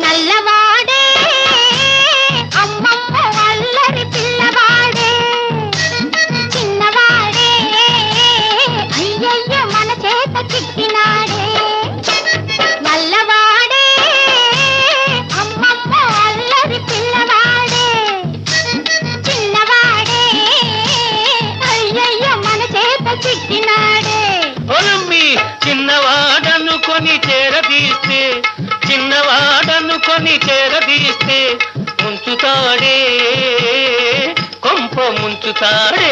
నల్లవాడే అమ్మమ్మ అల్లరి పిల్లవాడే, చిన్నవాడే అయ్యయ్య మన చేత చిక్కినాడే. నల్లవాడే అమ్మమ్మ అల్లరి పిల్లవాడే, చిన్నవాడే అయ్యయ్య మన చేత చిక్కినాడే. చిన్నవాడనుకొని చేరదీస్తే, చిన్నవాడనుకొని చేరదీస్తే ముంచుతాడే, కొంప ముంచుతాడే.